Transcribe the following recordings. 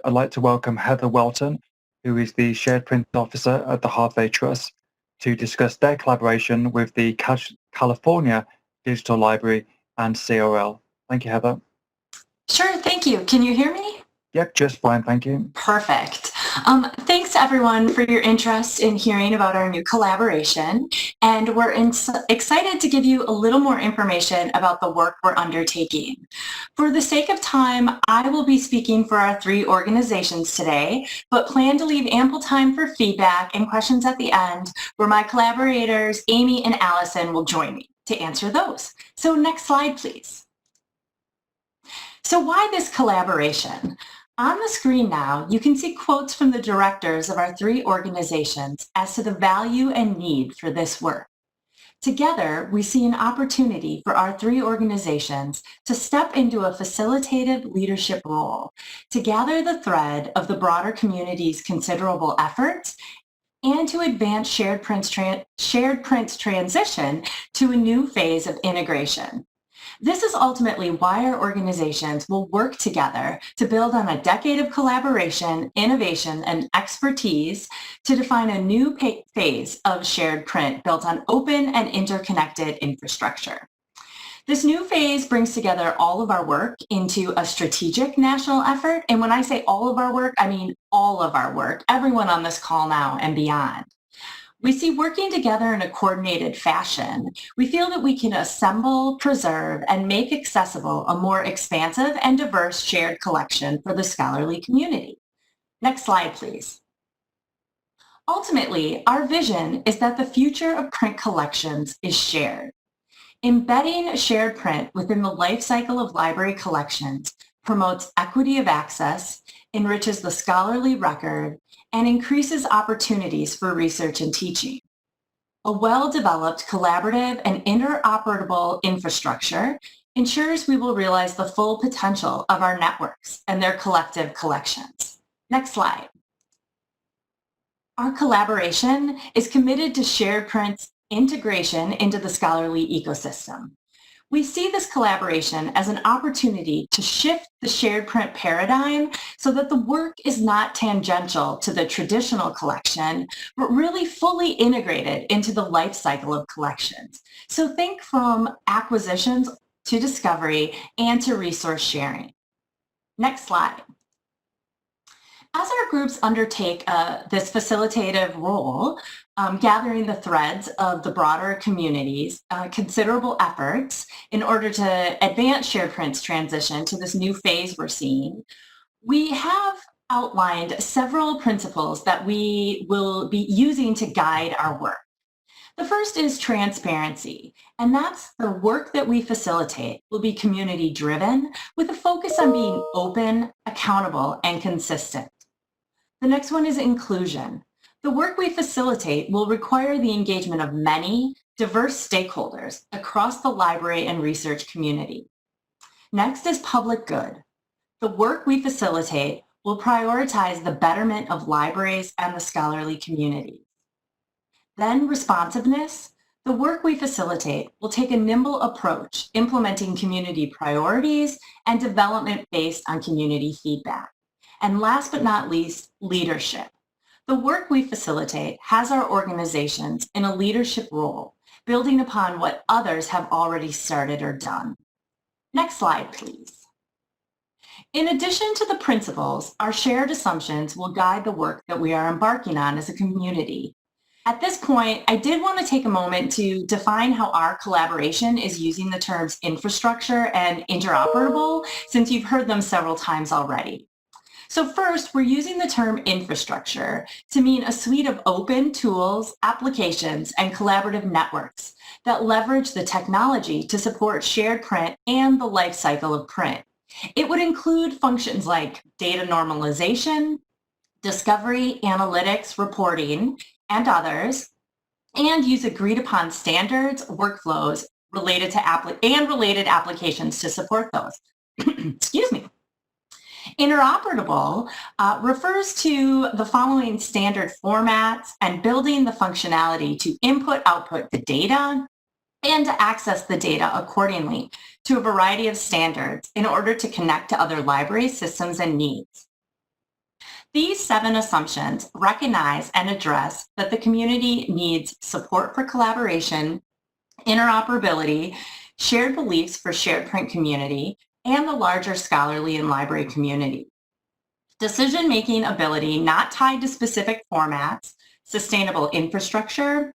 I'd like to welcome Heather Weltin, who is the Shared Print Officer at the HathiTrust, to discuss their collaboration with the California Digital Library and CRL. Thank you, Heather. Sure, thank you. Can you hear me? Yep, just fine, thank you. Perfect. Thanks everyone for your interest in hearing about our new collaboration. And we're excited to give you a little more information about the work we're undertaking. For the sake of time, I will be speaking for our three organizations today, but plan to leave ample time for feedback and questions at the end, where my collaborators, Amy and Alison, will join me to answer those. So next slide, please. So why this collaboration? On the screen now, you can see quotes from the directors of our three organizations as to the value and need for this work. Together, we see an opportunity for our three organizations to step into a facilitated leadership role, to gather the thread of the broader community's considerable efforts, and to advance shared prints transition to a new phase of integration. This is ultimately why our organizations will work together to build on a decade of collaboration, innovation, and expertise to define a new phase of shared print built on open and interconnected infrastructure. This new phase brings together all of our work into a strategic national effort. And when I say all of our work, I mean all of our work, everyone on this call now and beyond. We see working together in a coordinated fashion, we feel that we can assemble, preserve, and make accessible a more expansive and diverse shared collection for the scholarly community. Next slide, please. Ultimately, our vision is that the future of print collections is shared. Embedding shared print within the life cycle of library collections promotes equity of access, enriches the scholarly record, and increases opportunities for research and teaching. A well-developed, collaborative, and interoperable infrastructure ensures we will realize the full potential of our networks and their collective collections. Next slide. Our collaboration is committed to shared print's integration into the scholarly ecosystem. We see this collaboration as an opportunity to shift the shared print paradigm so that the work is not tangential to the traditional collection, but really fully integrated into the life cycle of collections. So think from acquisitions to discovery and to resource sharing. Next slide. As our groups undertake this facilitative role, gathering the threads of the broader community's considerable efforts in order to advance shared print's transition to this new phase we're seeing, we have outlined several principles that we will be using to guide our work. The first is transparency, and that's the work that we facilitate will be community driven with a focus on being open, accountable, and consistent. The next one is inclusion. The work we facilitate will require the engagement of many diverse stakeholders across the library and research community. Next is public good. The work we facilitate will prioritize the betterment of libraries and the scholarly community. Then responsiveness. The work we facilitate will take a nimble approach, implementing community priorities and development based on community feedback. And last but not least, leadership. The work we facilitate has our organizations in a leadership role, building upon what others have already started or done. Next slide, please. In addition to the principles, our shared assumptions will guide the work that we are embarking on as a community. At this point, I did want to take a moment to define how our collaboration is using the terms infrastructure and interoperable, since you've heard them several times already. So first, we're using the term infrastructure to mean a suite of open tools, applications, and collaborative networks that leverage the technology to support shared print and the life cycle of print. It would include functions like data normalization, discovery, analytics, reporting, and others, and use agreed upon standards, workflows related to related applications to support those. Excuse me. Interoperable refers to the following standard formats and building the functionality to input-output the data and to access the data accordingly to a variety of standards in order to connect to other library systems and needs. These 7 assumptions recognize and address that the community needs support for collaboration, interoperability, shared beliefs for shared print community, and the larger scholarly and library community. Decision-making ability not tied to specific formats, sustainable infrastructure,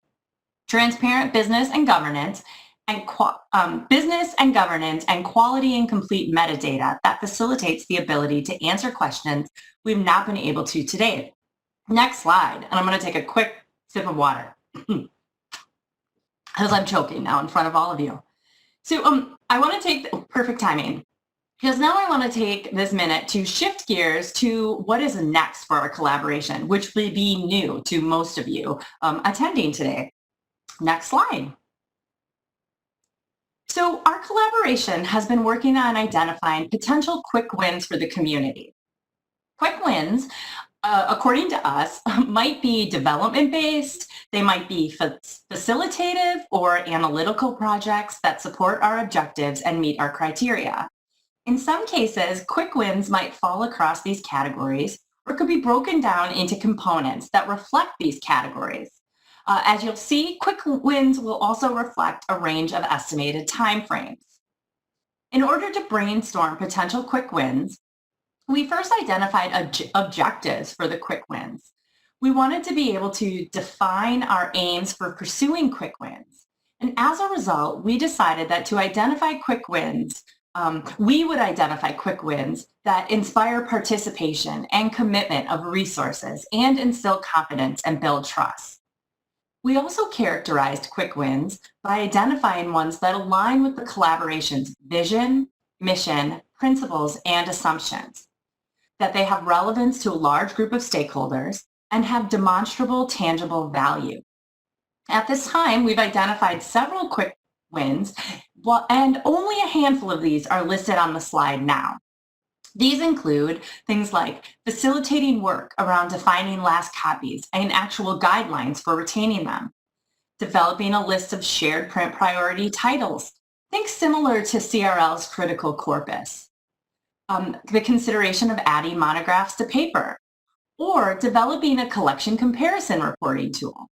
transparent business and governance, and quality and complete metadata that facilitates the ability to answer questions we've not been able to today. Next slide, and I'm going to take a quick sip of water because I'm choking now in front of all of you. So I want to take perfect timing, because now I want to take this minute to shift gears to what is next for our collaboration, which will be new to most of you attending today. Next slide. So our collaboration has been working on identifying potential quick wins for the community. Quick wins, according to us, might be development-based, they might be facilitative or analytical projects that support our objectives and meet our criteria. In some cases, quick wins might fall across these categories or could be broken down into components that reflect these categories. As you'll see, quick wins will also reflect a range of estimated timeframes. In order to brainstorm potential quick wins, we first identified objectives for the quick wins. We wanted to be able to define our aims for pursuing quick wins. And as a result, we decided that to identify quick wins, we would identify quick wins that inspire participation and commitment of resources and instill confidence and build trust. We also characterized quick wins by identifying ones that align with the collaboration's vision, mission, principles, and assumptions, that they have relevance to a large group of stakeholders, and have demonstrable, tangible value. At this time, we've identified several quick wins, and only a handful of these are listed on the slide now. These include things like facilitating work around defining last copies and actual guidelines for retaining them, developing a list of shared print priority titles, think similar to CRL's critical corpus, the consideration of adding monographs to paper, or developing a collection comparison reporting tool.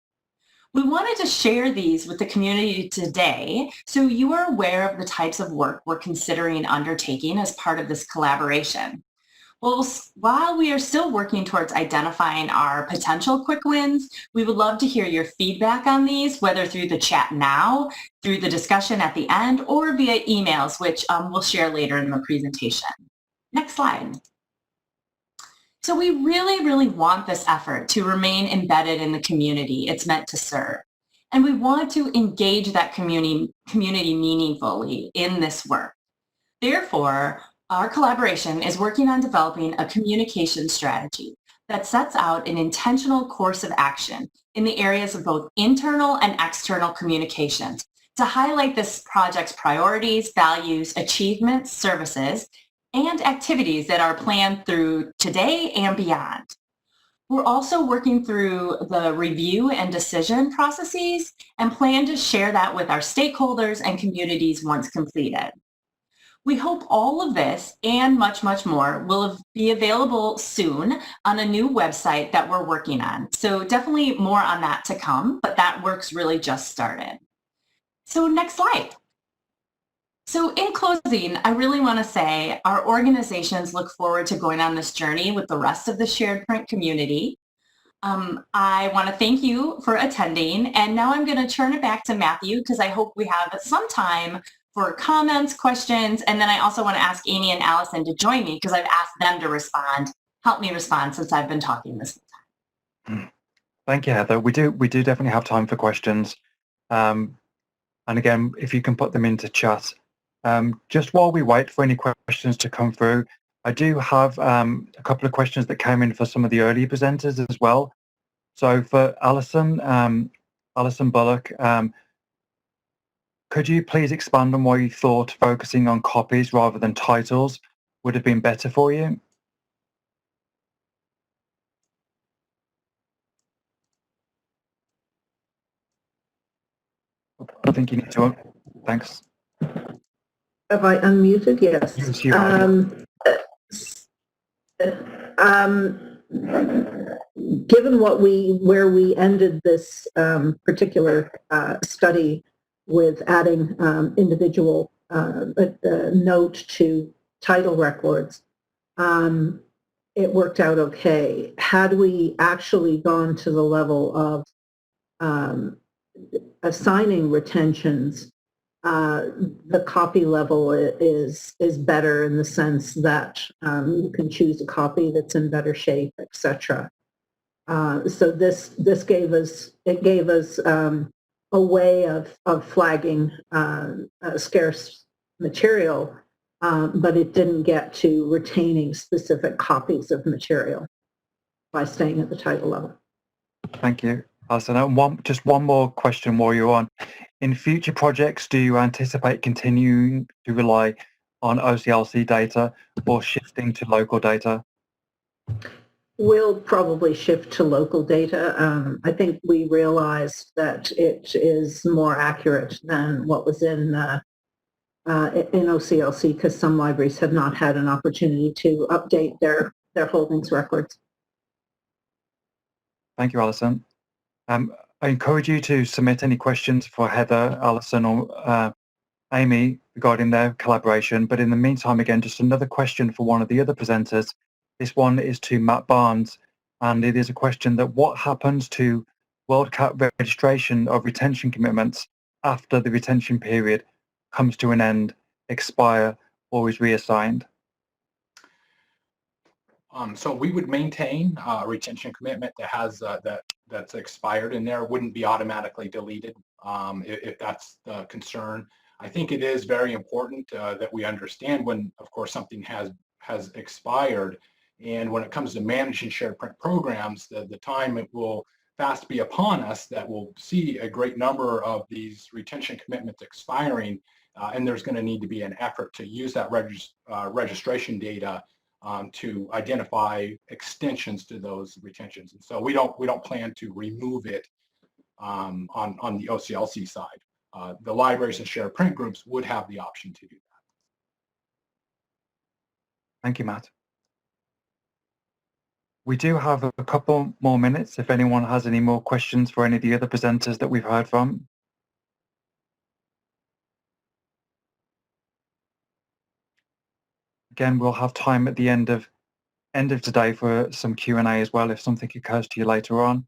We wanted to share these with the community today so you are aware of the types of work we're considering undertaking as part of this collaboration. Well, while we are still working towards identifying our potential quick wins, we would love to hear your feedback on these, whether through the chat now, through the discussion at the end, or via emails, which we'll share later in the presentation. Next slide. So we really want this effort to remain embedded in the community it's meant to serve. And we want to engage that community meaningfully in this work. Therefore, our collaboration is working on developing a communication strategy that sets out an intentional course of action in the areas of both internal and external communications to highlight this project's priorities, values, achievements, services, and activities that are planned through today and beyond. We're also working through the review and decision processes and plan to share that with our stakeholders and communities once completed. We hope all of this and much more will be available soon on a new website that we're working on. So definitely more on that to come, but that work's really just started. So next slide. So in closing, I really want to say our organizations look forward to going on this journey with the rest of the shared print community. I want to thank you for attending, and now I'm going to turn it back to Matthew because I hope we have some time for comments, questions, and then I also want to ask Amy and Alison to join me because I've asked them to help me respond since I've been talking this whole time. Thank you, Heather. We do definitely have time for questions. And again, if you can put them into chat. Just while we wait for any questions to come through, I do have a couple of questions that came in for some of the early presenters as well. So for Alison, Alison Bullock, could you please expand on why you thought focusing on copies rather than titles would have been better for you? I think you need to. Thanks. Have I unmuted? Yes. Yes, you are. given where we ended this particular study with adding individual a note to title records, it worked out okay. Had we actually gone to the level of assigning retentions, the copy level is better in the sense that you can choose a copy that's in better shape, etc. So this gave us a way of flagging scarce material, but it didn't get to retaining specific copies of material by staying at the title level. Thank you, Alison. And just one more question while you're on. In future projects, do you anticipate continuing to rely on OCLC data or shifting to local data? We'll probably shift to local data. I think we realized that it is more accurate than what was in OCLC because some libraries have not had an opportunity to update their holdings records. Thank you, Alison. I encourage you to submit any questions for Heather, Alison, or Amy regarding their collaboration. But in the meantime, again, just another question for one of the other presenters. This one is to Matt Barnes, and it is a question that what happens to WorldCat registration of retention commitments after the retention period comes to an end, expire, or is reassigned? So we would maintain a retention commitment that has that's expired in there, wouldn't be automatically deleted if that's the concern. I think it is very important that we understand when, of course, something has expired, and when it comes to managing shared print programs, the time it will fast be upon us that we'll see a great number of these retention commitments expiring, and there's going to need to be an effort to use that registration data to identify extensions to those retentions. And so we don't plan to remove it on the OCLC side. The libraries and shared print groups would have the option to do that. Thank you, Matt. We do have a couple more minutes if anyone has any more questions for any of the other presenters that we've heard from. Again, we'll have time at the end of today for some Q&A as well if something occurs to you later on.